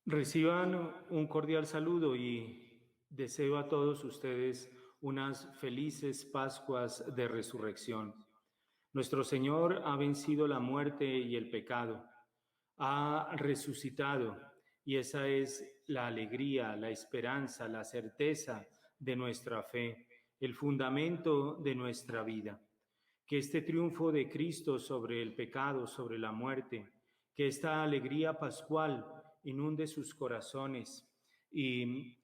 Reciban un cordial saludo y deseo a todos ustedes unas felices Pascuas de Resurrección. Nuestro Señor ha vencido la muerte y el pecado, ha resucitado y esa es la alegría, la esperanza, la certeza de nuestra fe, el fundamento de nuestra vida. Que este triunfo de Cristo sobre el pecado, sobre la muerte, que esta alegría pascual inunde sus corazones y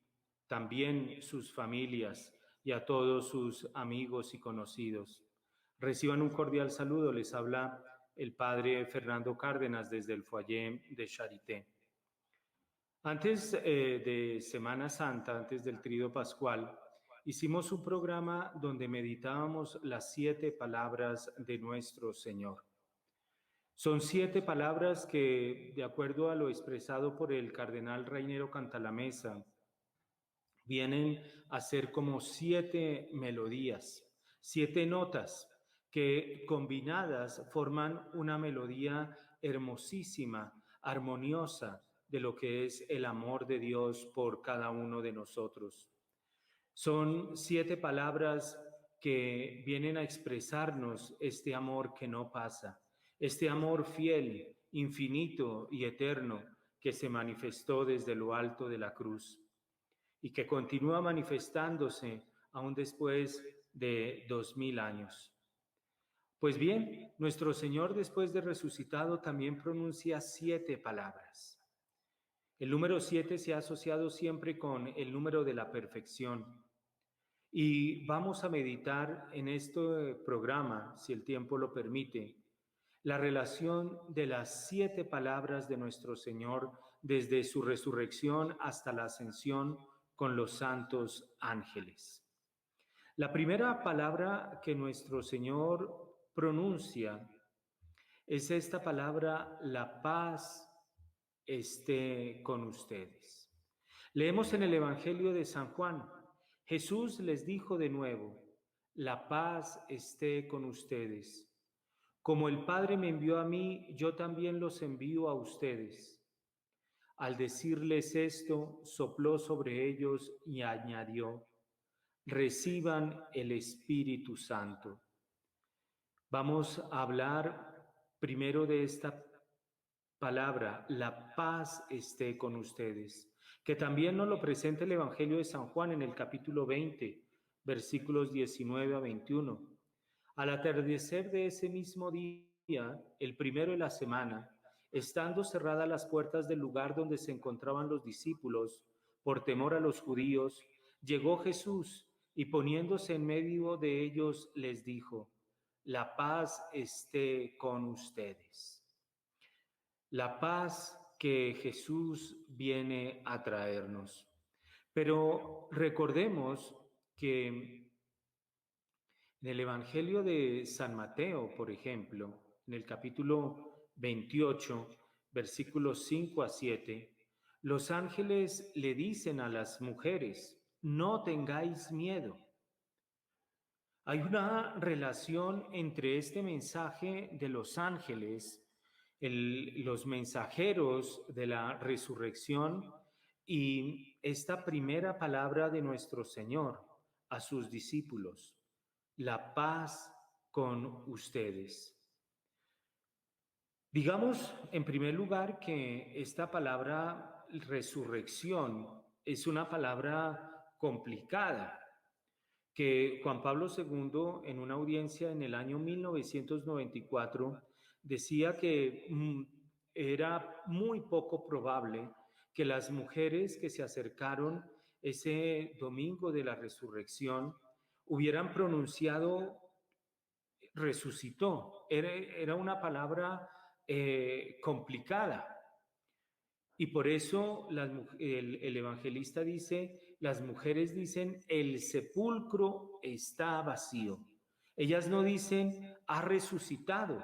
también sus familias y a todos sus amigos y conocidos. Reciban un cordial saludo, les habla el padre Fernando Cárdenas desde el foyer de Charité. Antes de Semana Santa, antes del Tríodo Pascual, hicimos un programa donde meditábamos las 7 palabras de nuestro Señor. Son 7 palabras que, de acuerdo a lo expresado por el cardenal Reinero Cantalamessa, vienen a ser como 7 melodías, 7 notas que combinadas forman una melodía hermosísima, armoniosa de lo que es el amor de Dios por cada uno de nosotros. Son 7 palabras que vienen a expresarnos este amor que no pasa, este amor fiel, infinito y eterno que se manifestó desde lo alto de la cruz y que continúa manifestándose aún después de 2000 años. Pues bien, nuestro Señor después de resucitado también pronuncia 7 palabras. El número 7 se ha asociado siempre con el número de la perfección. Y vamos a meditar en este programa, si el tiempo lo permite, la relación de las 7 palabras de nuestro Señor desde su resurrección hasta la ascensión con los santos ángeles. La primera palabra que nuestro Señor pronuncia es esta palabra: la paz esté con ustedes. Leemos en el Evangelio de San Juan: Jesús les dijo de nuevo: la paz esté con ustedes. Como el Padre me envió a mí, yo también los envío a ustedes. Al decirles esto, sopló sobre ellos y añadió: reciban el Espíritu Santo. Vamos a hablar primero de esta palabra: la paz esté con ustedes, que también nos lo presenta el Evangelio de San Juan en el capítulo 20, versículos 19 a 21. Al atardecer de ese mismo día, el primero de la semana, estando cerradas las puertas del lugar donde se encontraban los discípulos, por temor a los judíos, llegó Jesús y poniéndose en medio de ellos les dijo: la paz esté con ustedes. La paz que Jesús viene a traernos. Pero recordemos que en el Evangelio de San Mateo, por ejemplo, en el capítulo 28, versículos 5 a 7, los ángeles le dicen a las mujeres: no tengáis miedo. Hay una relación entre este mensaje de los ángeles, los mensajeros de la resurrección, y esta primera palabra de nuestro Señor a sus discípulos: la paz con ustedes. Digamos, en primer lugar, que esta palabra resurrección es una palabra complicada, que Juan Pablo II, en una audiencia en el año 1994, decía que era muy poco probable que las mujeres que se acercaron ese domingo de la resurrección hubieran pronunciado resucitó. Era una palabra complicada. Y por eso el evangelista dice, las mujeres dicen: el sepulcro está vacío. Ellas no dicen: ha resucitado.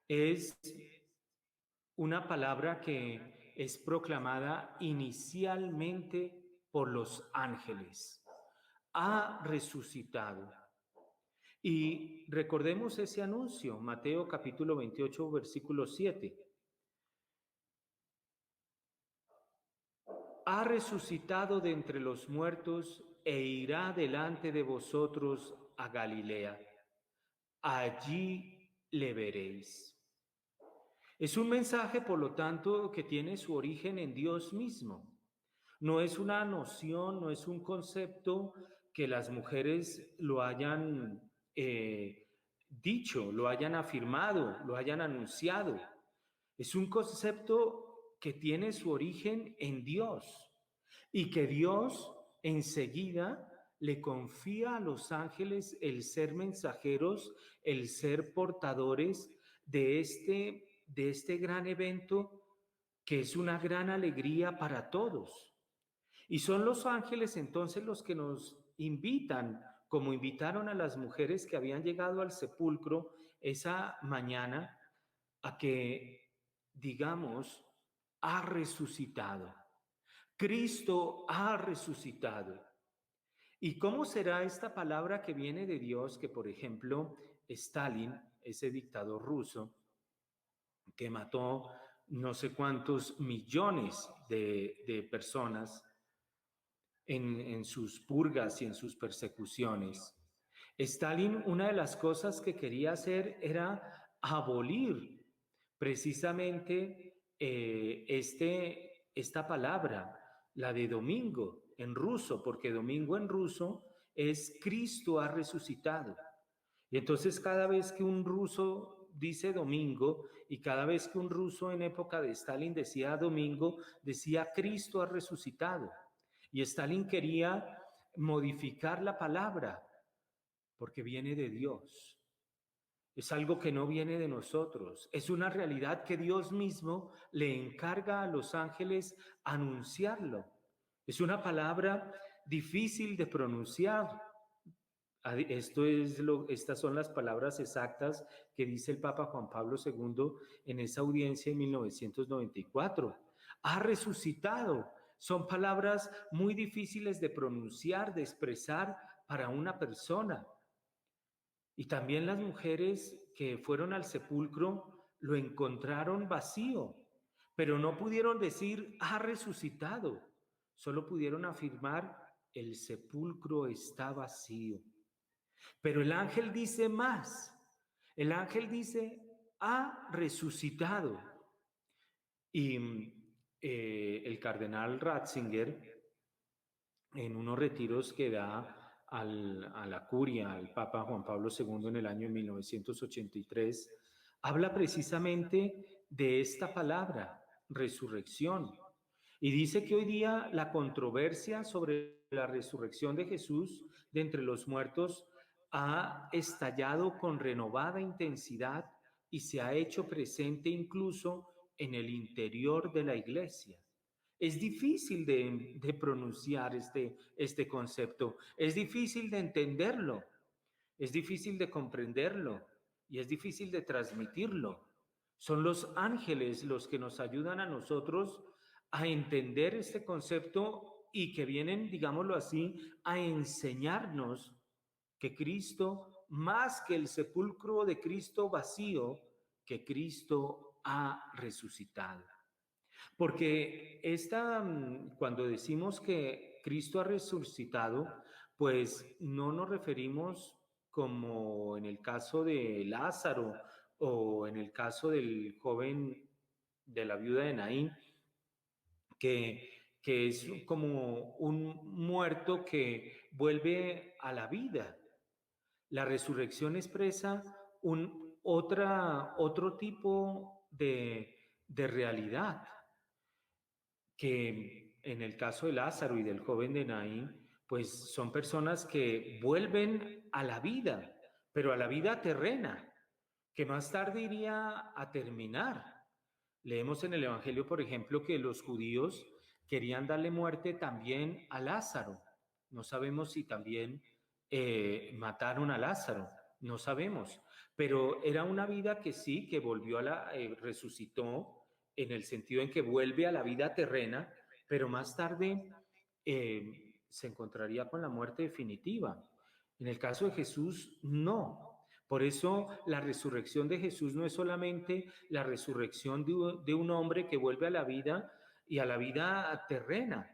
Es una palabra que es proclamada inicialmente por los ángeles: ha resucitado. Y recordemos ese anuncio, Mateo capítulo 28, versículo 7. ha resucitado de entre los muertos e irá delante de vosotros a Galilea. Allí le veréis. Es un mensaje, por lo tanto, que tiene su origen en Dios mismo. No es una noción, no es un concepto que las mujeres lo hayan dicho, lo hayan afirmado, lo hayan anunciado. Es un concepto que tiene su origen en Dios y que Dios enseguida le confía a los ángeles el ser mensajeros, el ser portadores de este gran evento que es una gran alegría para todos. Y son los ángeles entonces los que nos invitan, como invitaron a las mujeres que habían llegado al sepulcro esa mañana, a que digamos, ha resucitado. Cristo ha resucitado. ¿Y cómo será esta palabra que viene de Dios que, por ejemplo, Stalin, ese dictador ruso, que mató no sé cuántos millones de personas en sus purgas y en sus persecuciones? Stalin, una de las cosas que quería hacer era abolir precisamente esta palabra, la de domingo en ruso, porque domingo en ruso es Cristo ha resucitado. Y entonces cada vez que un ruso dice domingo y cada vez que un ruso en época de Stalin decía domingo, decía Cristo ha resucitado. Y Stalin quería modificar la palabra porque viene de Dios. Es algo que no viene de nosotros. Es una realidad que Dios mismo le encarga a los ángeles anunciarlo. Es una palabra difícil de pronunciar. Estas son las palabras exactas que dice el Papa Juan Pablo II en esa audiencia en 1994. Ha resucitado. Son palabras muy difíciles de pronunciar, de expresar para una persona. Y también las mujeres que fueron al sepulcro lo encontraron vacío, pero no pudieron decir ha resucitado, solo pudieron afirmar el sepulcro está vacío. Pero el ángel dice más, el ángel dice ha resucitado. Y el cardenal Ratzinger, en unos retiros que da a la curia, al Papa Juan Pablo II en el año 1983, habla precisamente de esta palabra, resurrección. Y dice que hoy día la controversia sobre la resurrección de Jesús de entre los muertos ha estallado con renovada intensidad y se ha hecho presente incluso en el interior de la iglesia. Es difícil de pronunciar este concepto, es difícil de entenderlo, es difícil de comprenderlo y es difícil de transmitirlo. Son los ángeles los que nos ayudan a nosotros a entender este concepto y que vienen, digámoslo así, a enseñarnos que Cristo, más que el sepulcro de Cristo vacío, que Cristo ha resucitado. Porque cuando decimos que Cristo ha resucitado, pues no nos referimos como en el caso de Lázaro o en el caso del joven de la viuda de Naín, que es como un muerto que vuelve a la vida. La resurrección expresa otro tipo de realidad, que en el caso de Lázaro y del joven de Naín, pues son personas que vuelven a la vida, pero a la vida terrena, que más tarde iría a terminar. Leemos en el Evangelio, por ejemplo, que los judíos querían darle muerte también a Lázaro. No sabemos si también mataron a Lázaro, no sabemos, pero era una vida que sí, que volvió resucitó, en el sentido en que vuelve a la vida terrena, pero más tarde se encontraría con la muerte definitiva. En el caso de Jesús, no. Por eso la resurrección de Jesús no es solamente la resurrección de un hombre que vuelve a la vida y a la vida terrena,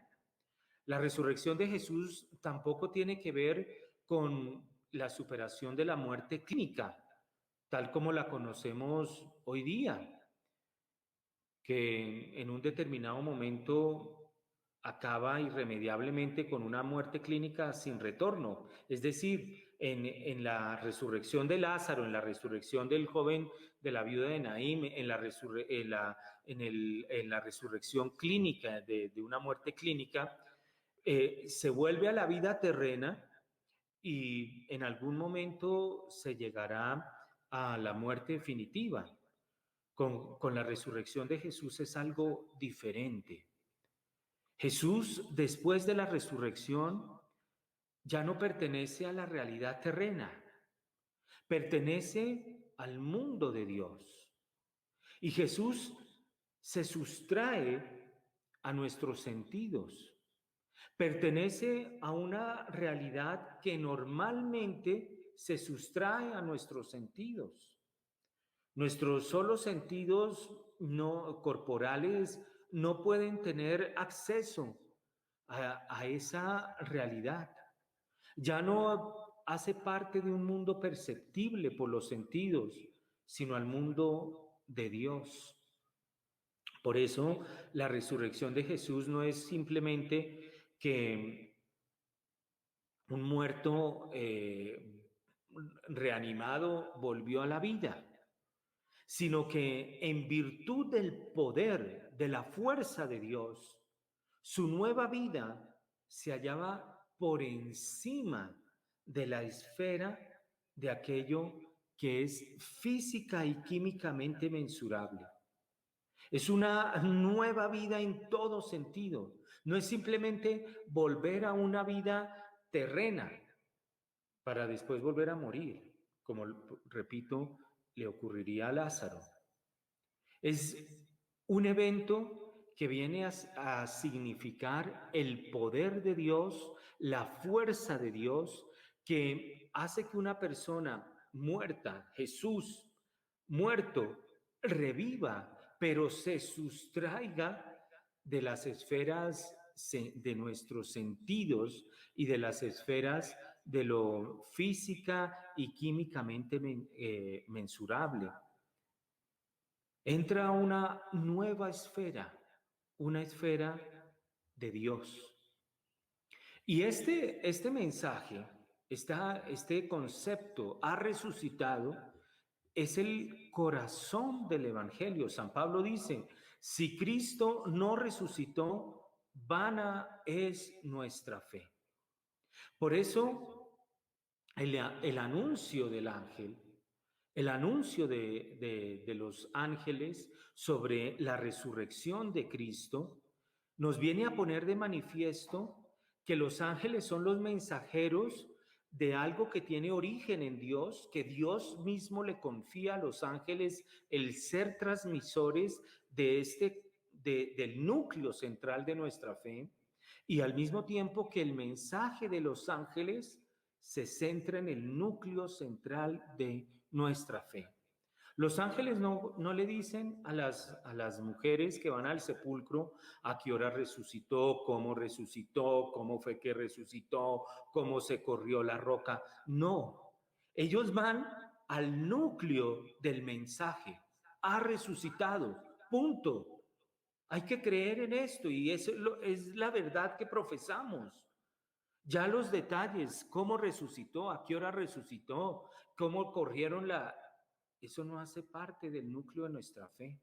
La resurrección de Jesús tampoco tiene que ver con la superación de la muerte clínica, tal como la conocemos hoy día, que en un determinado momento acaba irremediablemente con una muerte clínica sin retorno. Es decir, en la resurrección de Lázaro, en la resurrección del joven de la viuda de Naín, en la resurrección clínica de una muerte clínica, se vuelve a la vida terrena y en algún momento se llegará a la muerte definitiva. Con la resurrección de Jesús es algo diferente. Jesús, después de la resurrección, ya no pertenece a la realidad terrena, pertenece al mundo de Dios. Y Jesús se sustrae a nuestros sentidos, pertenece a una realidad que normalmente se sustrae a nuestros sentidos. Nuestros solos sentidos no corporales no pueden tener acceso a esa realidad. Ya no hace parte de un mundo perceptible por los sentidos, sino al mundo de Dios. Por eso la resurrección de Jesús no es simplemente que un muerto reanimado volvió a la vida, sino que en virtud del poder, de la fuerza de Dios, su nueva vida se hallaba por encima de la esfera de aquello que es física y químicamente mensurable. Es una nueva vida en todo sentido. No es simplemente volver a una vida terrena para después volver a morir, como, repito, le ocurriría a Lázaro. Es un evento que viene a significar el poder de Dios, la fuerza de Dios, que hace que una persona muerta, Jesús, muerto, reviva, pero se sustraiga de las esferas de nuestros sentidos y de las esferas de lo física y químicamente mensurable. Entra a una nueva esfera, una esfera de Dios. Y este mensaje, este concepto ha resucitado, es el corazón del Evangelio. San Pablo dice, si Cristo no resucitó, vana es nuestra fe. Por eso, el anuncio del ángel, el anuncio de los ángeles sobre la resurrección de Cristo, nos viene a poner de manifiesto que los ángeles son los mensajeros de algo que tiene origen en Dios, que Dios mismo le confía a los ángeles el ser transmisores del núcleo central de nuestra fe, y al mismo tiempo que el mensaje de los ángeles se centra en el núcleo central de nuestra fe. Los ángeles no le dicen a las mujeres que van al sepulcro a qué hora resucitó, cómo fue que resucitó, cómo se corrió la roca. No, ellos van al núcleo del mensaje. Ha resucitado, punto. Hay que creer en esto y eso es la verdad que profesamos. Ya los detalles, cómo resucitó, a qué hora resucitó, cómo corrieron eso no hace parte del núcleo de nuestra fe.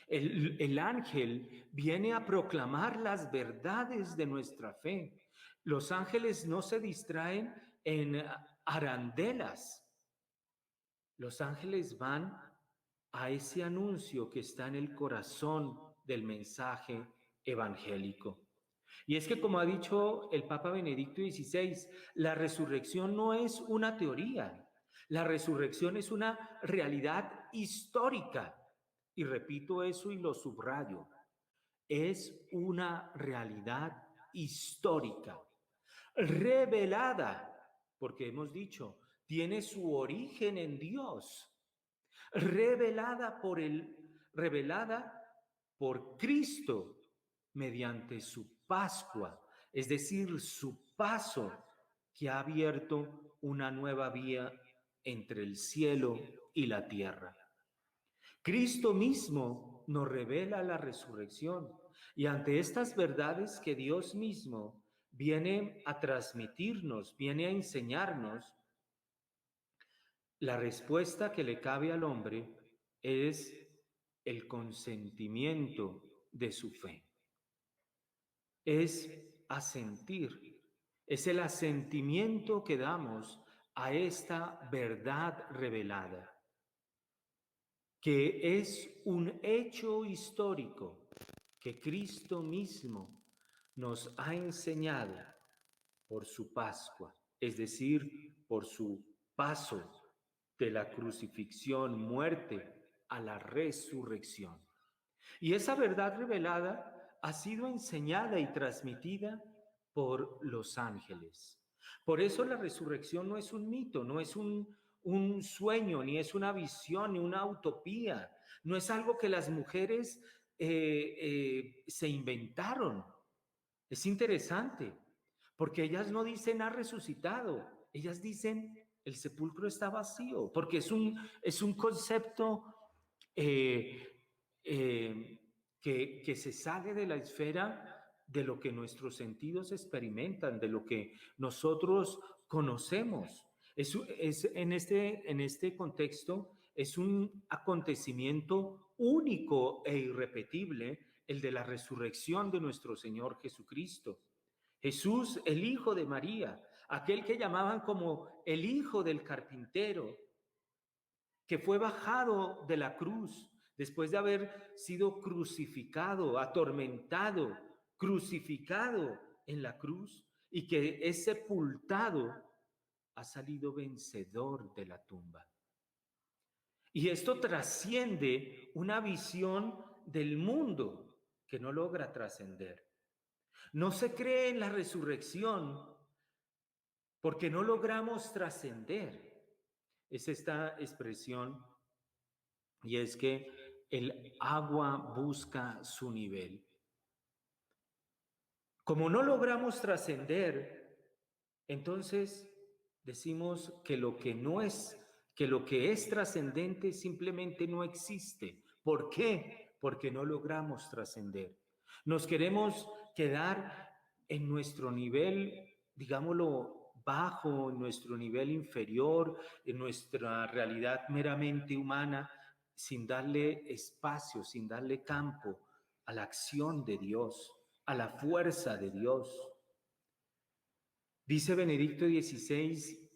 El ángel viene a proclamar las verdades de nuestra fe. Los ángeles no se distraen en arandelas. Los ángeles van a ese anuncio que está en el corazón del mensaje evangélico. Y es que, como ha dicho el Papa Benedicto XVI, la resurrección no es una teoría, la resurrección es una realidad histórica. Y repito eso y lo subrayo, es una realidad histórica, revelada, porque hemos dicho, tiene su origen en Dios, revelada por Cristo mediante su Pascua, es decir, su paso que ha abierto una nueva vía entre el cielo y la tierra. Cristo mismo nos revela la resurrección y ante estas verdades que Dios mismo viene a transmitirnos, viene a enseñarnos, la respuesta que le cabe al hombre es el consentimiento de su fe. Es asentir, es el asentimiento que damos a esta verdad revelada, que es un hecho histórico que Cristo mismo nos ha enseñado por su Pascua, es decir, por su paso de la crucifixión, muerte, a la resurrección. Y esa verdad revelada ha sido enseñada y transmitida por los ángeles. Por eso la resurrección no es un mito, no es un sueño, ni es una visión, ni una utopía. No es algo que las mujeres se inventaron. Es interesante, porque ellas no dicen ha resucitado, ellas dicen el sepulcro está vacío, porque es un concepto eh, que se sale de la esfera de lo que nuestros sentidos experimentan, de lo que nosotros conocemos. En este contexto es un acontecimiento único e irrepetible el de la resurrección de nuestro Señor Jesucristo. Jesús, el hijo de María, aquel que llamaban como el hijo del carpintero, que fue bajado de la cruz después de haber sido crucificado, atormentado, crucificado en la cruz, y que es sepultado, ha salido vencedor de la tumba. Y esto trasciende una visión del mundo que no logra trascender. No se cree en la resurrección porque no logramos trascender. Es esta expresión, y es que el agua busca su nivel. Como no logramos trascender, entonces decimos que lo que es trascendente simplemente no existe. ¿Por qué? Porque no logramos trascender. Nos queremos quedar en nuestro nivel, digámoslo, bajo, en nuestro nivel inferior, en nuestra realidad meramente humana, sin darle espacio, sin darle campo a la acción de Dios, a la fuerza de Dios. Dice Benedicto XVI,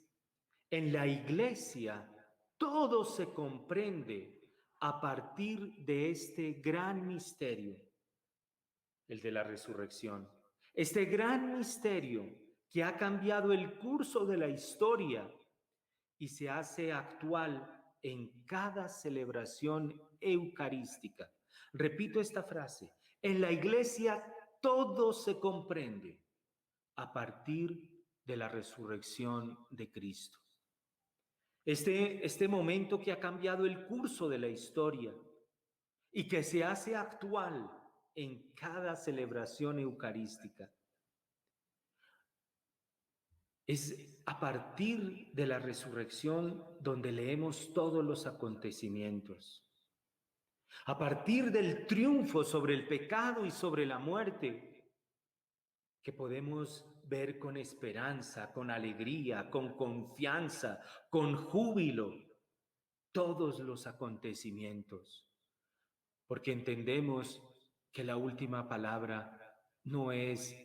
en la iglesia todo se comprende a partir de este gran misterio, el de la resurrección. Este gran misterio que ha cambiado el curso de la historia y se hace actual en cada celebración eucarística. Repito esta frase, en la iglesia todo se comprende a partir de la resurrección de Cristo. Este momento que ha cambiado el curso de la historia y que se hace actual en cada celebración eucarística. Es a partir de la resurrección donde leemos todos los acontecimientos. A partir del triunfo sobre el pecado y sobre la muerte, que podemos ver con esperanza, con alegría, con confianza, con júbilo, todos los acontecimientos. Porque entendemos que la última palabra no es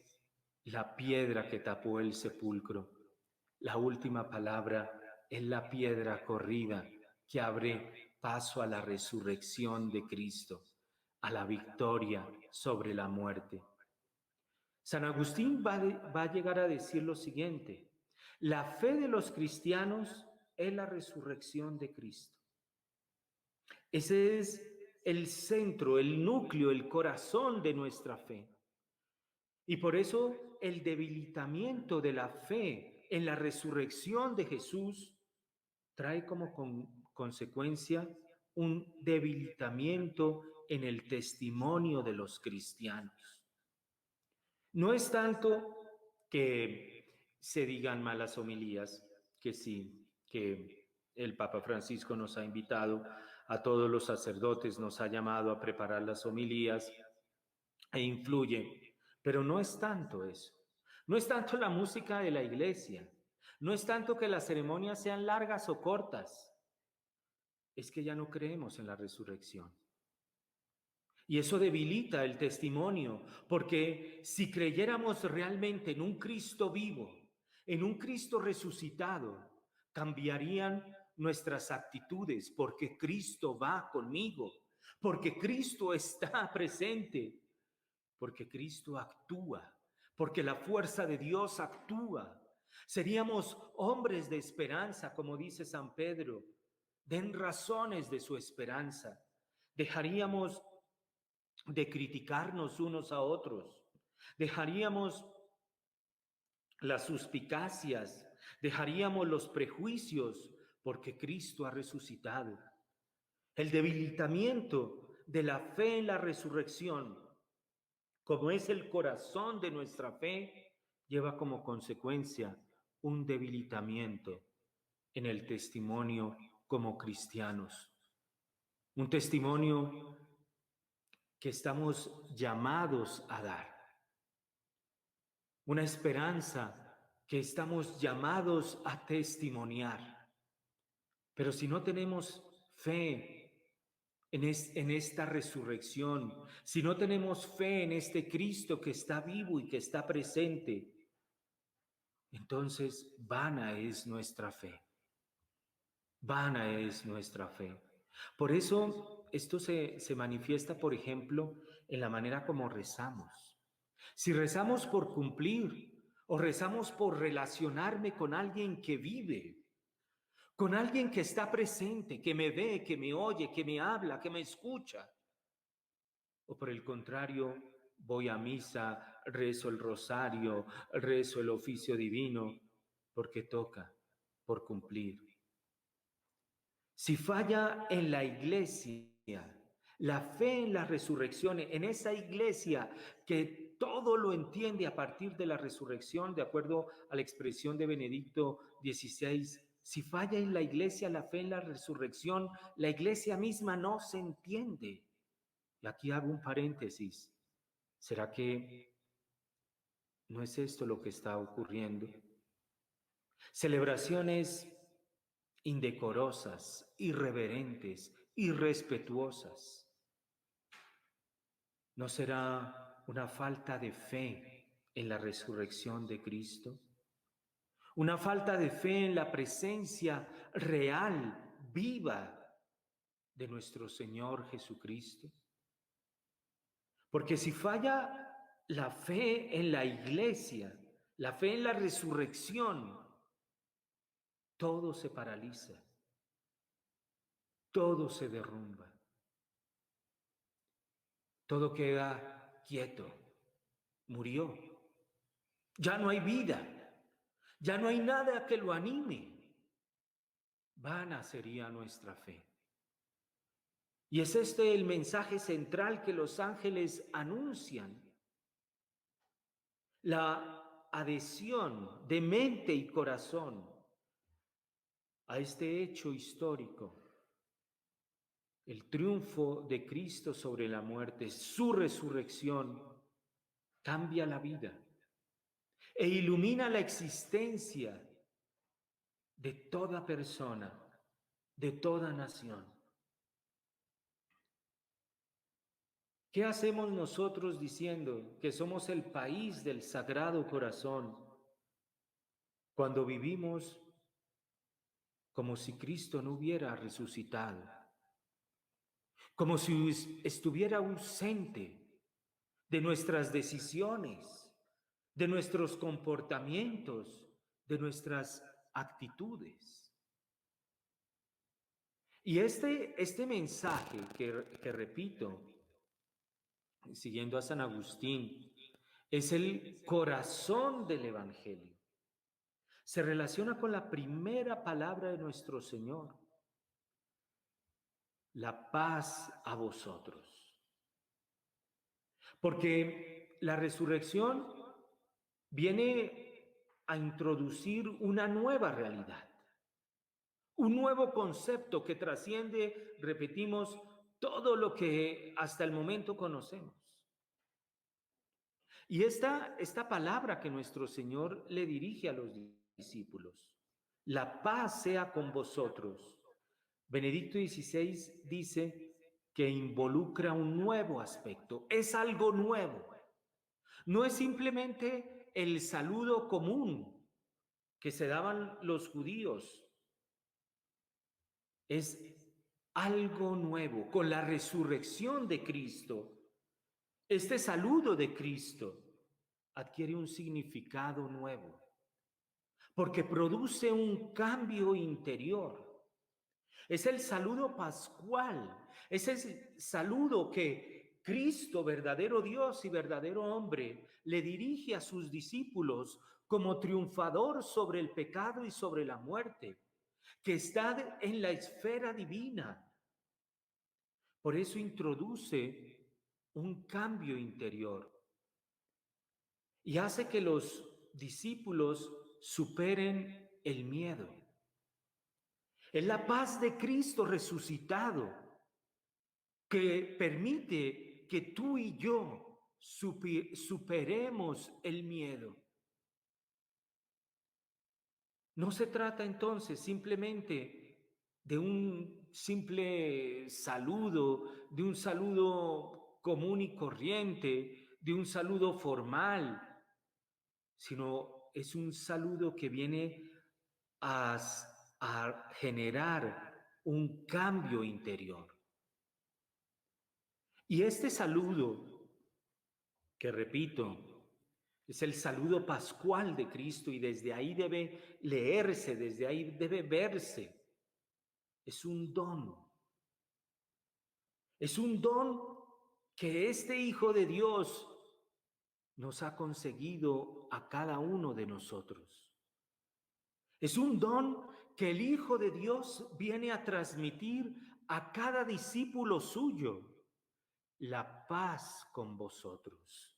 la piedra que tapó el sepulcro. La última palabra es la piedra corrida que abre paso a la resurrección de Cristo, a la victoria sobre la muerte. San Agustín va a llegar a decir lo siguiente: la fe de los cristianos es la resurrección de Cristo. Ese es el centro, el núcleo, el corazón de nuestra fe. Y por eso el debilitamiento de la fe en la resurrección de Jesús trae como consecuencia un debilitamiento en el testimonio de los cristianos. No es tanto que se digan malas homilías, que sí, que el Papa Francisco nos ha invitado a todos los sacerdotes, nos ha llamado a preparar las homilías e influye, pero no es tanto eso, no es tanto la música de la iglesia, no es tanto que las ceremonias sean largas o cortas, es que ya no creemos en la resurrección. Y eso debilita el testimonio, porque si creyéramos realmente en un Cristo vivo, en un Cristo resucitado, cambiarían nuestras actitudes, porque Cristo va conmigo, porque Cristo está presente, porque Cristo actúa, porque la fuerza de Dios actúa. Seríamos hombres de esperanza, como dice San Pedro. Den razones de su esperanza. Dejaríamos de criticarnos unos a otros. Dejaríamos las suspicacias, dejaríamos los prejuicios, porque Cristo ha resucitado. El debilitamiento de la fe en la resurrección, como es el corazón de nuestra fe, lleva como consecuencia un debilitamiento en el testimonio como cristianos. Un testimonio que estamos llamados a dar. Una esperanza que estamos llamados a testimoniar. Pero si no tenemos fe en esta resurrección, si no tenemos fe en este Cristo que está vivo y que está presente, entonces vana es nuestra fe. Vana es nuestra fe. Por eso esto se manifiesta, por ejemplo, en la manera como rezamos. Si rezamos por cumplir o rezamos por relacionarme con alguien que vive, con alguien que está presente, que me ve, que me oye, que me habla, que me escucha, o por el contrario, voy a misa, rezo el rosario, rezo el oficio divino, porque toca, por cumplir. Si falla en la iglesia, la fe en la resurrección, en esa iglesia que todo lo entiende a partir de la resurrección, de acuerdo a la expresión de Benedicto XVI, si falla en la iglesia la fe en la resurrección, la iglesia misma no se entiende. Y aquí hago un paréntesis. ¿Será que no es esto lo que está ocurriendo? Celebraciones indecorosas, irreverentes, irrespetuosas. ¿No será una falta de fe en la resurrección de Cristo? Una falta de fe en la presencia real, viva de nuestro Señor Jesucristo. Porque si falla la fe en la iglesia, la fe en la resurrección, todo se paraliza, todo se derrumba, todo queda quieto, murió. Ya no hay vida, ya no hay nada que lo anime. Vana sería nuestra fe. Y es este el mensaje central que los ángeles anuncian. La adhesión de mente y corazón a este hecho histórico. El triunfo de Cristo sobre la muerte, su resurrección, cambia la vida e ilumina la existencia de toda persona, de toda nación. ¿Qué hacemos nosotros diciendo que somos el país del Sagrado Corazón cuando vivimos como si Cristo no hubiera resucitado? Como si estuviera ausente de nuestras decisiones, de nuestros comportamientos, de nuestras actitudes. Y este mensaje que repito, siguiendo a San Agustín, es el corazón del Evangelio. Se relaciona con la primera palabra de nuestro Señor. La paz a vosotros. Porque la resurrección viene a introducir una nueva realidad, un nuevo concepto que trasciende, repetimos, todo lo que hasta el momento conocemos. Y esta palabra que nuestro Señor le dirige a los discípulos, la paz sea con vosotros. Benedicto XVI dice que involucra un nuevo aspecto, es algo nuevo. No es simplemente el saludo común que se daban los judíos, es algo nuevo. Con la resurrección de Cristo, este saludo de Cristo adquiere un significado nuevo, porque produce un cambio interior. Es el saludo pascual, es el saludo que Cristo, verdadero Dios y verdadero hombre, le dirige a sus discípulos como triunfador sobre el pecado y sobre la muerte, que está en la esfera divina. Por eso introduce un cambio interior y hace que los discípulos superen el miedo. Es la paz de Cristo resucitado que permite que tú y yo superemos el miedo. No se trata entonces simplemente de un simple saludo, de un saludo común y corriente, de un saludo formal, sino es un saludo que viene a, a generar un cambio interior. Y este saludo, que repito, es el saludo pascual de Cristo y desde ahí debe leerse, desde ahí debe verse. Es un don. Es un don que este Hijo de Dios nos ha conseguido a cada uno de nosotros. Es un don que el Hijo de Dios viene a transmitir a cada discípulo suyo. La paz con vosotros.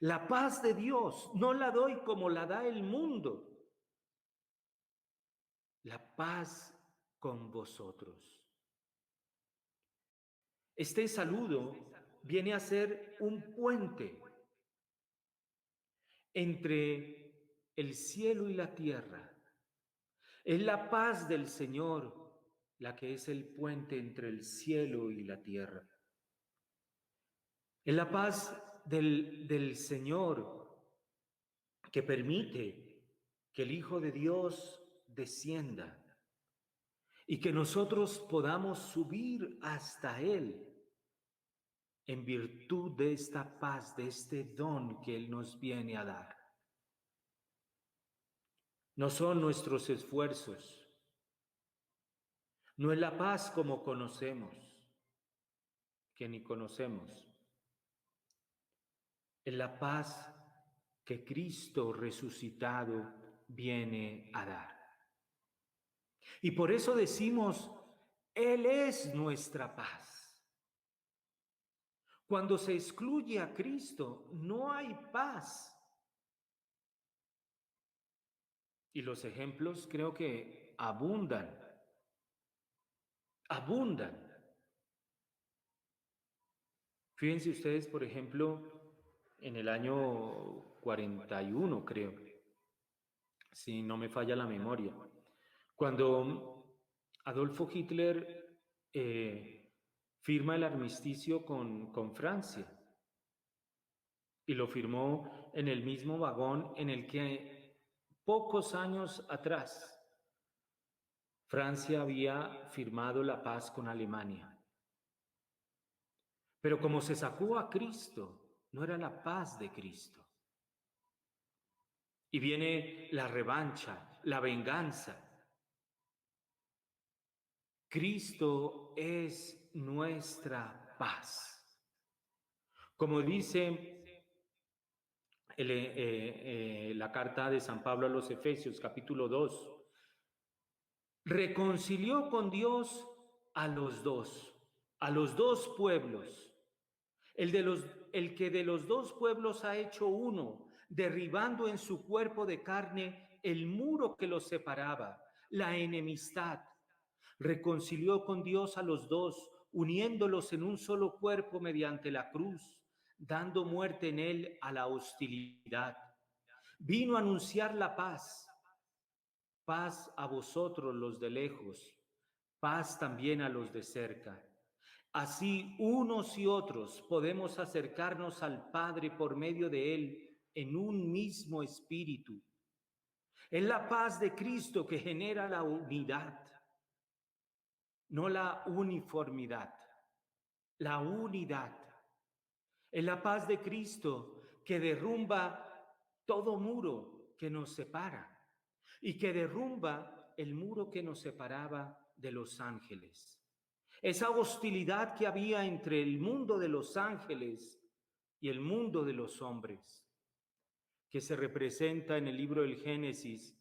La paz de Dios no la doy como la da el mundo. La paz con vosotros. Este saludo viene a ser un puente entre el cielo y la tierra. Es la paz del Señor la que es el puente entre el cielo y la tierra. Es la paz del Señor que permite que el Hijo de Dios descienda y que nosotros podamos subir hasta Él en virtud de esta paz, de este don que Él nos viene a dar. No son nuestros esfuerzos, no es la paz como conocemos, que ni conocemos. Es la paz que Cristo resucitado viene a dar. Y por eso decimos, Él es nuestra paz. Cuando se excluye a Cristo, no hay paz. Y los ejemplos creo que abundan. Fíjense ustedes, por ejemplo, en el año 41, creo, si no me falla la memoria, cuando Adolfo Hitler firma el armisticio con Francia, y lo firmó en el mismo vagón en el que pocos años atrás Francia había firmado la paz con Alemania. Pero como se sacó a Cristo, no era la paz de Cristo. Y viene la revancha, la venganza. Cristo es nuestra paz. Como dice la carta de San Pablo a los Efesios, capítulo 2, reconcilió con Dios a los dos pueblos. El que de los dos pueblos ha hecho uno, derribando en su cuerpo de carne el muro que los separaba, la enemistad. Reconcilió con Dios a los dos, uniéndolos en un solo cuerpo mediante la cruz, dando muerte en él a la hostilidad. Vino a anunciar la paz. Paz a vosotros los de lejos, paz también a los de cerca. Así unos y otros podemos acercarnos al Padre por medio de Él en un mismo espíritu. Es la paz de Cristo que genera la unidad, no la uniformidad, la unidad. Es la paz de Cristo que derrumba todo muro que nos separa y que derrumba el muro que nos separaba de los ángeles. Esa hostilidad que había entre el mundo de los ángeles y el mundo de los hombres, que se representa en el libro del Génesis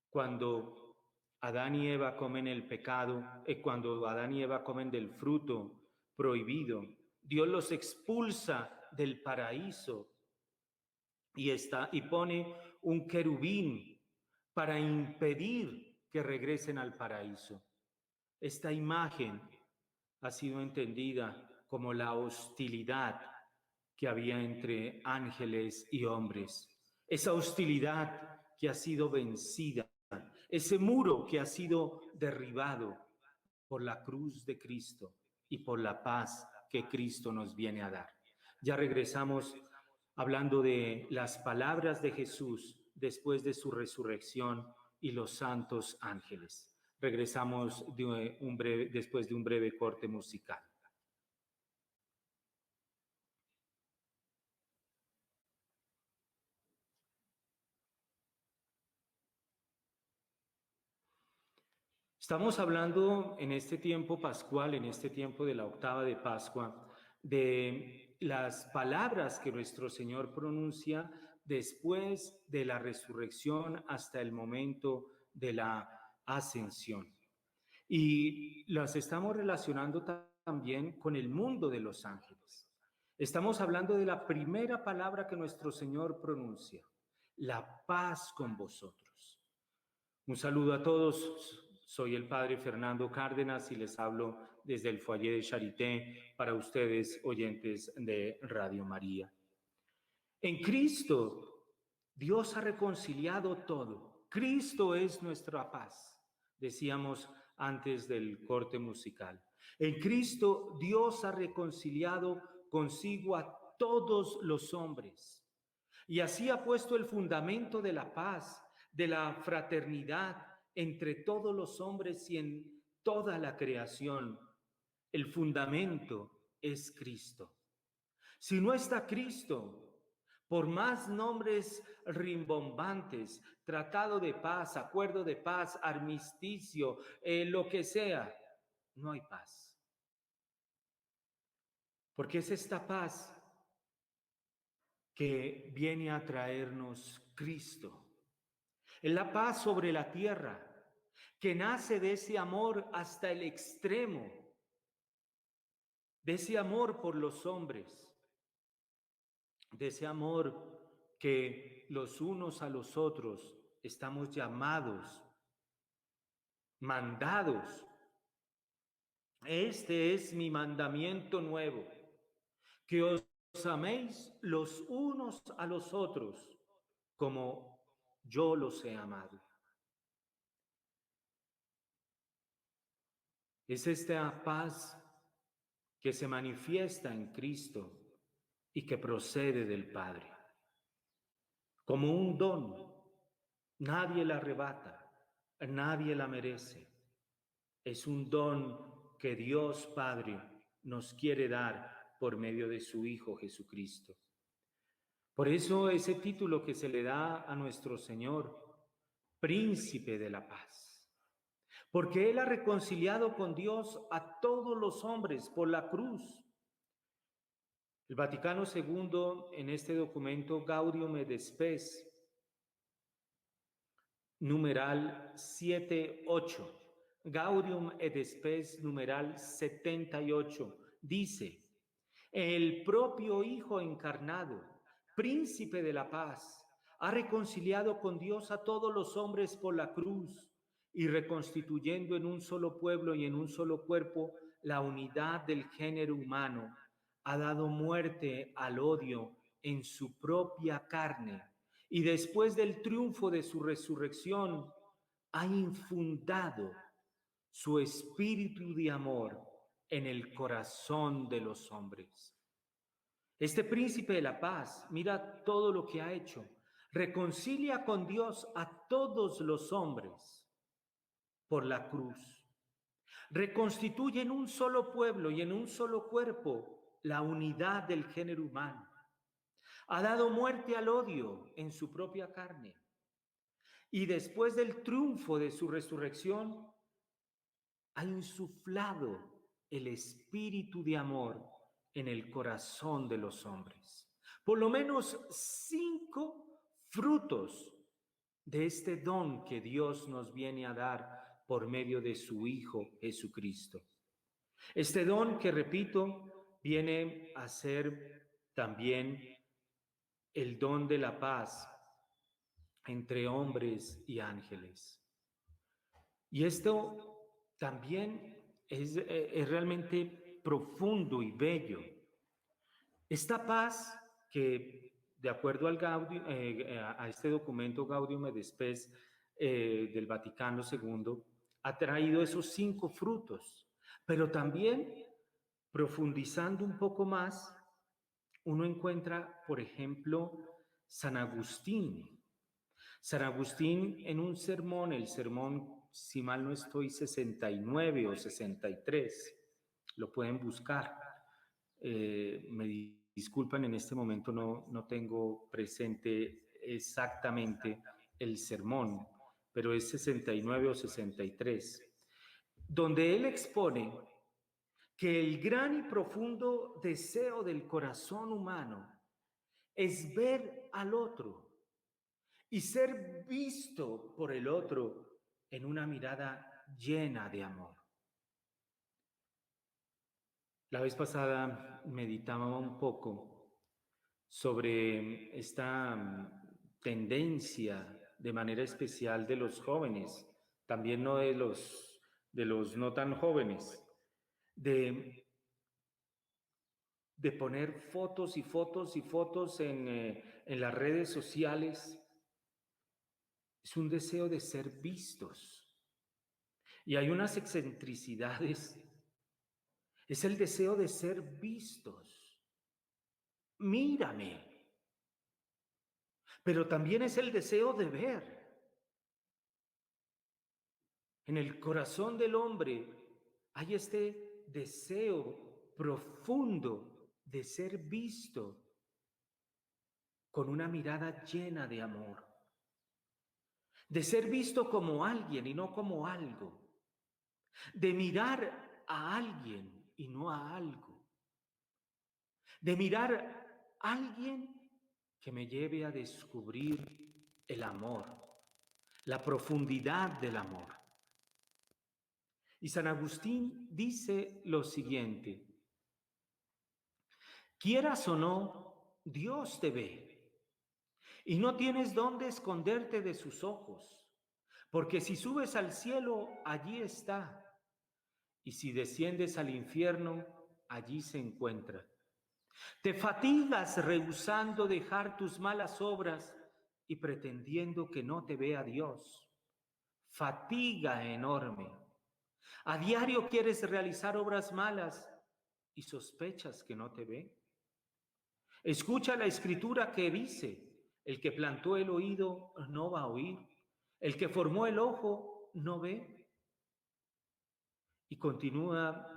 cuando Adán y Eva comen el pecado, cuando Adán y Eva comen del fruto prohibido. Dios los expulsa del paraíso y pone un querubín para impedir que regresen al paraíso. Esta imagen ha sido entendida como la hostilidad que había entre ángeles y hombres. Esa hostilidad que ha sido vencida, ese muro que ha sido derribado por la cruz de Cristo y por la paz que Cristo nos viene a dar. Ya regresamos hablando de las palabras de Jesús después de su resurrección y los santos ángeles. Regresamos después de un breve corte musical. Estamos hablando en este tiempo pascual, en este tiempo de la octava de Pascua, de las palabras que nuestro Señor pronuncia después de la resurrección hasta el momento de la ascensión. Y las estamos relacionando también con el mundo de los ángeles. Estamos hablando de la primera palabra que nuestro Señor pronuncia, la paz con vosotros. Un saludo a todos. Soy el padre Fernando Cárdenas y les hablo desde el foyer de Charité para ustedes, oyentes de Radio María. En Cristo, Dios ha reconciliado todo. Cristo es nuestra paz, decíamos antes del corte musical. En Cristo, Dios ha reconciliado consigo a todos los hombres y así ha puesto el fundamento de la paz, de la fraternidad entre todos los hombres y en toda la creación. El fundamento es Cristo. Si no está Cristo, por más nombres rimbombantes, tratado de paz, acuerdo de paz, armisticio, lo que sea, no hay paz. Porque es esta paz que viene a traernos Cristo. Es la paz sobre la tierra, que nace de ese amor hasta el extremo, de ese amor por los hombres, de ese amor que los unos a los otros estamos llamados, mandados. Este es mi mandamiento nuevo, que os améis los unos a los otros como yo los he amado. Es esta paz que se manifiesta en Cristo y que procede del Padre. Como un don, nadie la arrebata, nadie la merece. Es un don que Dios Padre nos quiere dar por medio de su Hijo Jesucristo. Por eso ese título que se le da a nuestro Señor, Príncipe de la Paz. Porque Él ha reconciliado con Dios a todos los hombres por la cruz. El Vaticano II, en este documento Gaudium et Spes, numeral 78, Gaudium et Spes, numeral 78, dice: el propio Hijo encarnado, príncipe de la paz, ha reconciliado con Dios a todos los hombres por la cruz y reconstituyendo en un solo pueblo y en un solo cuerpo la unidad del género humano, ha dado muerte al odio en su propia carne y después del triunfo de su resurrección ha infundado su espíritu de amor en el corazón de los hombres. Este príncipe de la paz, mira todo lo que ha hecho. Reconcilia con Dios a todos los hombres por la cruz. Reconstituye en un solo pueblo y en un solo cuerpo la unidad del género humano. Ha dado muerte al odio en su propia carne. Y después del triunfo de su resurrección, ha insuflado el espíritu de amor en el corazón de los hombres. Por lo menos 5 frutos de este don que Dios nos viene a dar por medio de su Hijo Jesucristo. Este don que, repito, viene a ser también el don de la paz entre hombres y ángeles. Y esto también es realmente profundo y bello. Esta paz que, de acuerdo al a este documento Gaudium et Spes del Vaticano II, ha traído esos 5 frutos, pero también profundizando un poco más, uno encuentra, por ejemplo, San Agustín. San Agustín en un sermón, el sermón, si mal no estoy, 69 o 63, lo pueden buscar. Me disculpan, en este momento no tengo presente exactamente el sermón, pero es 69 o 63, donde él expone que el gran y profundo deseo del corazón humano es ver al otro y ser visto por el otro en una mirada llena de amor. La vez pasada meditaba un poco sobre esta tendencia de manera especial de los jóvenes, también no de los no tan jóvenes, de poner fotos y fotos y fotos en las redes sociales. Es un deseo de ser vistos. Y hay unas excentricidades. Es el deseo de ser vistos. Mírame. Pero también es el deseo de ver. En el corazón del hombre hay este deseo profundo de ser visto con una mirada llena de amor. De ser visto como alguien y no como algo. De mirar a alguien y no a algo. De mirar a alguien que me lleve a descubrir el amor, la profundidad del amor. Y San Agustín dice lo siguiente: quieras o no, Dios te ve y no tienes dónde esconderte de sus ojos, porque si subes al cielo, allí está, y si desciendes al infierno, allí se encuentra. Te fatigas rehusando dejar tus malas obras y pretendiendo que no te vea Dios. Fatiga enorme. A diario quieres realizar obras malas y sospechas que no te ve. Escucha la escritura que dice: el que plantó el oído no va a oír, el que formó el ojo no ve. Y continúa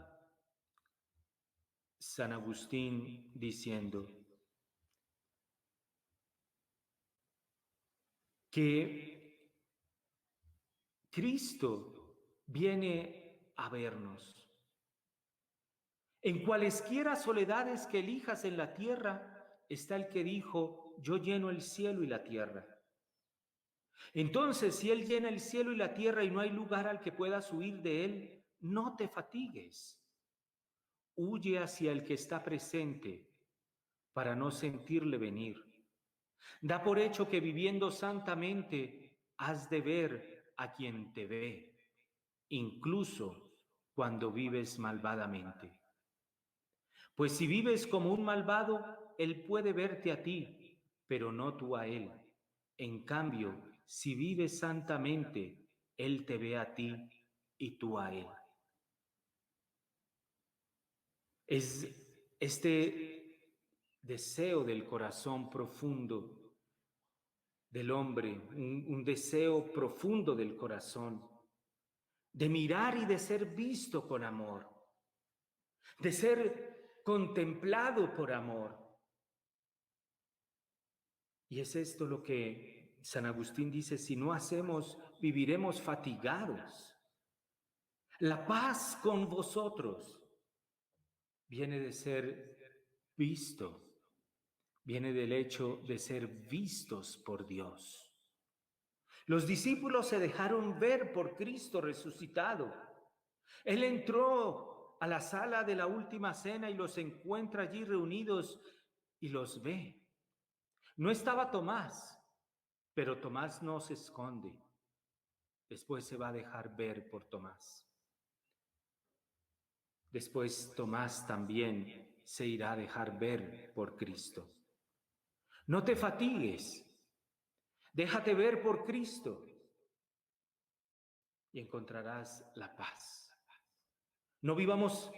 San Agustín diciendo que Cristo viene a vernos. En cualesquiera soledades que elijas en la tierra, está el que dijo: yo lleno el cielo y la tierra. Entonces, si Él llena el cielo y la tierra y no hay lugar al que puedas huir de Él, no te fatigues. Huye hacia el que está presente para no sentirle venir. Da por hecho que viviendo santamente has de ver a quien te ve, incluso cuando vives malvadamente. Pues si vives como un malvado, él puede verte a ti, pero no tú a él. En cambio, si vives santamente, él te ve a ti y tú a él. Es este deseo del corazón profundo del hombre, un deseo profundo del corazón, de mirar y de ser visto con amor, de ser contemplado por amor. Y es esto lo que San Agustín dice: si no hacemos, viviremos fatigados. La paz con vosotros viene de ser visto, viene del hecho de ser vistos por Dios. Los discípulos se dejaron ver por Cristo resucitado. Él entró a la sala de la última cena y los encuentra allí reunidos y los ve. No estaba Tomás, pero Tomás no se esconde. Después se va a dejar ver por Tomás. Después Tomás también se irá a dejar ver por Cristo. No te fatigues, déjate ver por Cristo y encontrarás la paz. No vivamos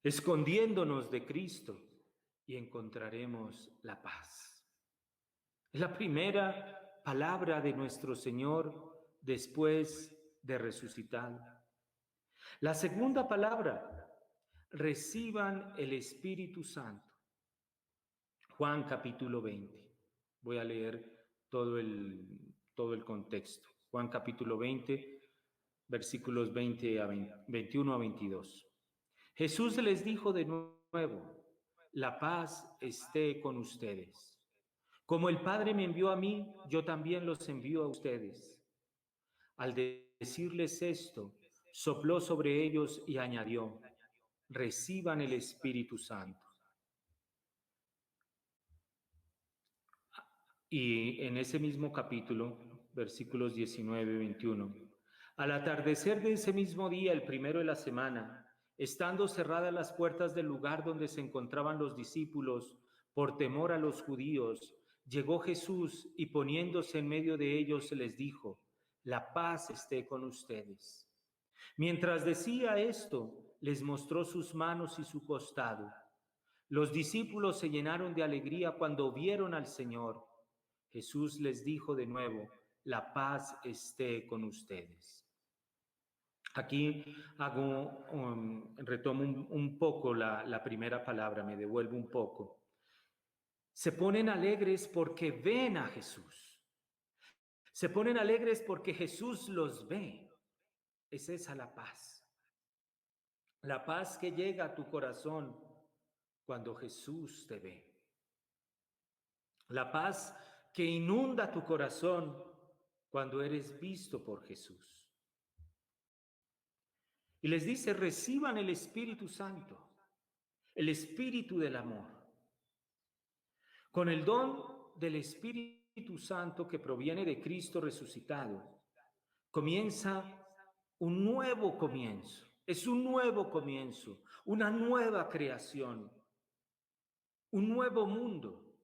escondiéndonos de Cristo y encontraremos la paz. Es la primera palabra de nuestro Señor después de resucitar. La segunda palabra: reciban el Espíritu Santo. Juan capítulo 20. Voy a leer todo el contexto. Juan capítulo 20, versículos 21 a 22. Jesús les dijo de nuevo: la paz esté con ustedes. Como el Padre me envió a mí, yo también los envío a ustedes. Al decirles esto, sopló sobre ellos y añadió: reciban el Espíritu Santo. Y en ese mismo capítulo, versículos 19 y 21, al atardecer de ese mismo día, el primero de la semana, estando cerradas las puertas del lugar donde se encontraban los discípulos, por temor a los judíos, llegó Jesús y poniéndose en medio de ellos les dijo: la paz esté con ustedes. Mientras decía esto, les mostró sus manos y su costado. Los discípulos se llenaron de alegría cuando vieron al Señor. Jesús les dijo de nuevo: la paz esté con ustedes. Aquí retomo un poco la primera palabra, me devuelvo un poco. Se ponen alegres porque ven a Jesús. Se ponen alegres porque Jesús los ve. Es esa la paz. La paz que llega a tu corazón cuando Jesús te ve. La paz que inunda tu corazón cuando eres visto por Jesús. Y les dice: reciban el Espíritu Santo, el Espíritu del amor. Con el don del Espíritu Santo que proviene de Cristo resucitado, comienza un nuevo comienzo. Es un nuevo comienzo, una nueva creación, un nuevo mundo.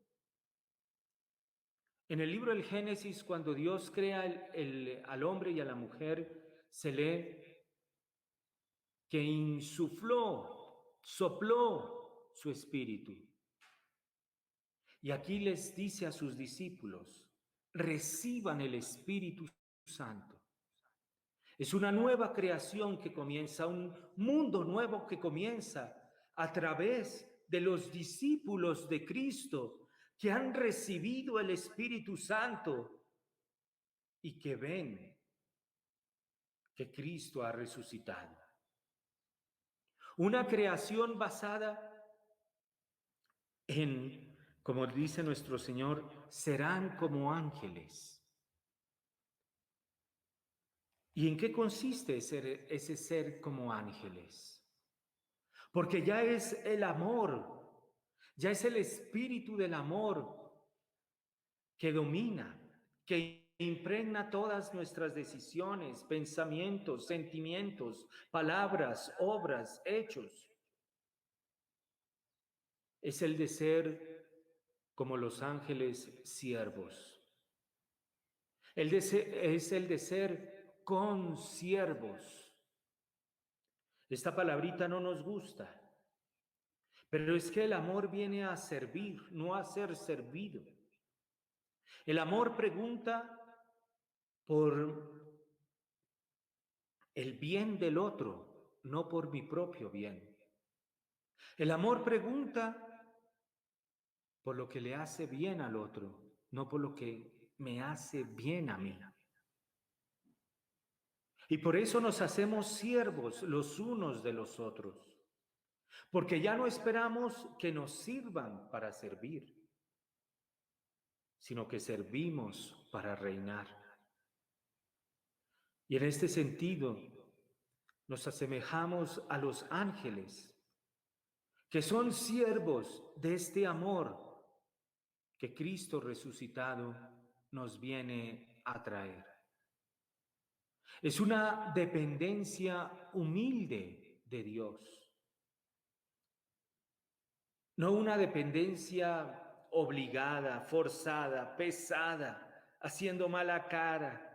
En el libro del Génesis, cuando Dios crea al hombre y a la mujer, se lee que insufló, sopló su espíritu. Y aquí les dice a sus discípulos: reciban el Espíritu Santo. Es una nueva creación que comienza, un mundo nuevo que comienza a través de los discípulos de Cristo que han recibido el Espíritu Santo y que ven que Cristo ha resucitado. Una creación basada en, como dice nuestro Señor, serán como ángeles. ¿Y en qué consiste ese ser como ángeles? Porque ya es el amor, ya es el espíritu del amor que domina, que impregna todas nuestras decisiones, pensamientos, sentimientos, palabras, obras, hechos. Es el de ser como los ángeles siervos. Es el de ser consiervos. Esta palabrita no nos gusta, pero es que el amor viene a servir, no a ser servido. El amor pregunta por el bien del otro, no por mi propio bien. El amor pregunta por lo que le hace bien al otro, no por lo que me hace bien a mí. Y por eso nos hacemos siervos los unos de los otros, porque ya no esperamos que nos sirvan para servir, sino que servimos para reinar. Y en este sentido nos asemejamos a los ángeles, que son siervos de este amor que Cristo resucitado nos viene a traer. Es una dependencia humilde de Dios, no una dependencia obligada, forzada, pesada, haciendo mala cara,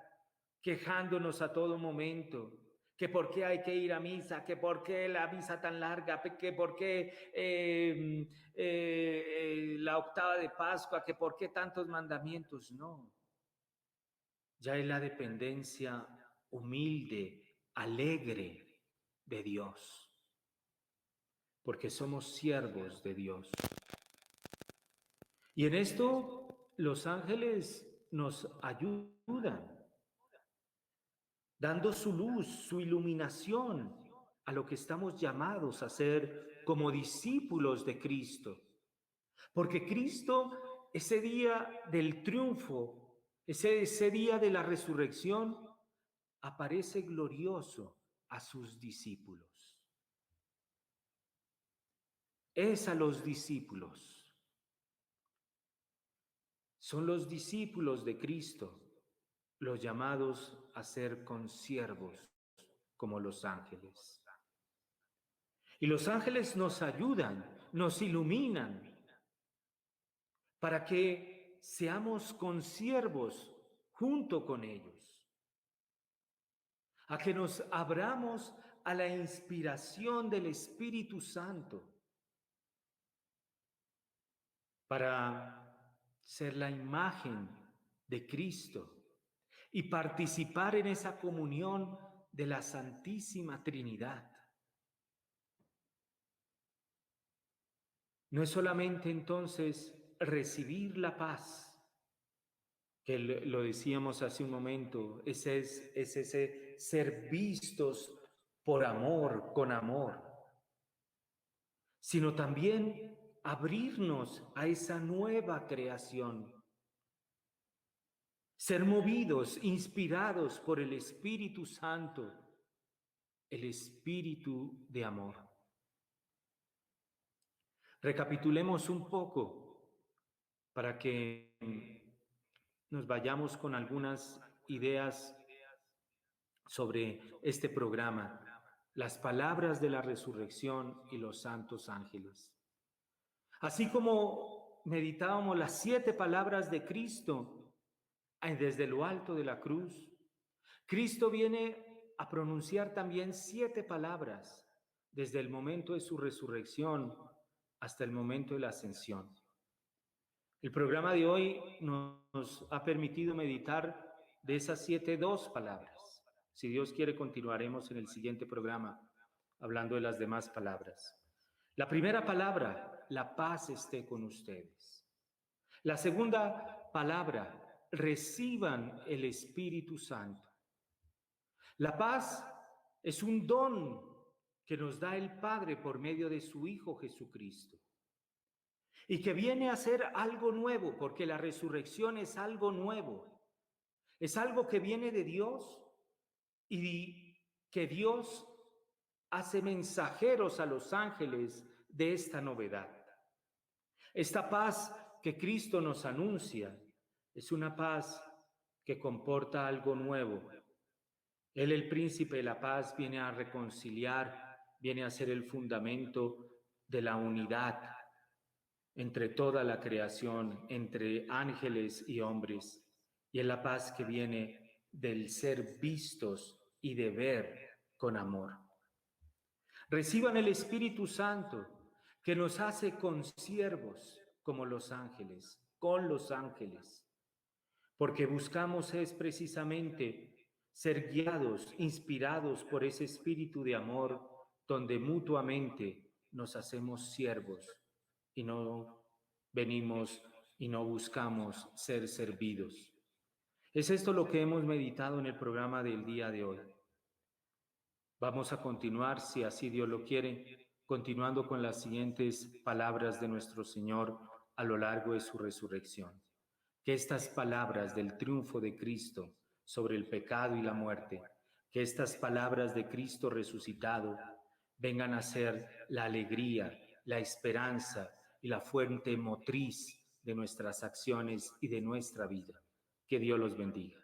quejándonos a todo momento, que por qué hay que ir a misa, que por qué la misa tan larga, que por qué la octava de Pascua, que por qué tantos mandamientos. No, ya es la dependencia humilde, alegre de Dios, porque somos siervos de Dios. Y en esto los ángeles nos ayudan, dando su luz, su iluminación a lo que estamos llamados a ser como discípulos de Cristo. Porque Cristo, ese día del triunfo, ese día de la resurrección, aparece glorioso a sus discípulos. Es a los discípulos. Son los discípulos de Cristo los llamados a ser consiervos como los ángeles. Y los ángeles nos ayudan, nos iluminan para que seamos consiervos junto con ellos, a que nos abramos a la inspiración del Espíritu Santo para ser la imagen de Cristo y participar en esa comunión de la Santísima Trinidad. No es solamente entonces recibir la paz, que lo decíamos hace un momento, es ese ser vistos por amor, con amor, sino también abrirnos a esa nueva creación, ser movidos, inspirados por el Espíritu Santo, el Espíritu de amor. Recapitulemos un poco para que nos vayamos con algunas ideas sobre este programa, las palabras de la resurrección y los santos ángeles. Así como meditábamos las 7 palabras de Cristo desde lo alto de la cruz, Cristo viene a pronunciar también 7 palabras desde el momento de su resurrección hasta el momento de la ascensión. El programa de hoy nos ha permitido meditar de esas 7 2 palabras. Si Dios quiere, continuaremos en el siguiente programa hablando de las demás palabras. La primera palabra, la paz esté con ustedes. La segunda palabra, reciban el Espíritu Santo. La paz es un don que nos da el Padre por medio de su Hijo Jesucristo. Y que viene a ser algo nuevo, porque la resurrección es algo nuevo. Es algo que viene de Dios y que Dios hace mensajeros a los ángeles de esta novedad. Esta paz que Cristo nos anuncia Es una paz que comporta algo nuevo. Él, el príncipe de la paz, viene a reconciliar, viene a ser el fundamento de la unidad entre toda la creación, entre ángeles y hombres. Y es la paz que viene del ser vistos y de ver con amor. Reciban el Espíritu Santo, que nos hace consiervos como los ángeles, con los ángeles, porque buscamos es precisamente ser guiados, inspirados por ese espíritu de amor, donde mutuamente nos hacemos siervos y no venimos y no buscamos ser servidos. Es esto lo que hemos meditado en el programa del día de hoy. Vamos a continuar, si así Dios lo quiere, continuando con las siguientes palabras de nuestro Señor a lo largo de su resurrección. Que estas palabras del triunfo de Cristo sobre el pecado y la muerte, que estas palabras de Cristo resucitado vengan a ser la alegría, la esperanza y la fuente motriz de nuestras acciones y de nuestra vida. Que Dios los bendiga.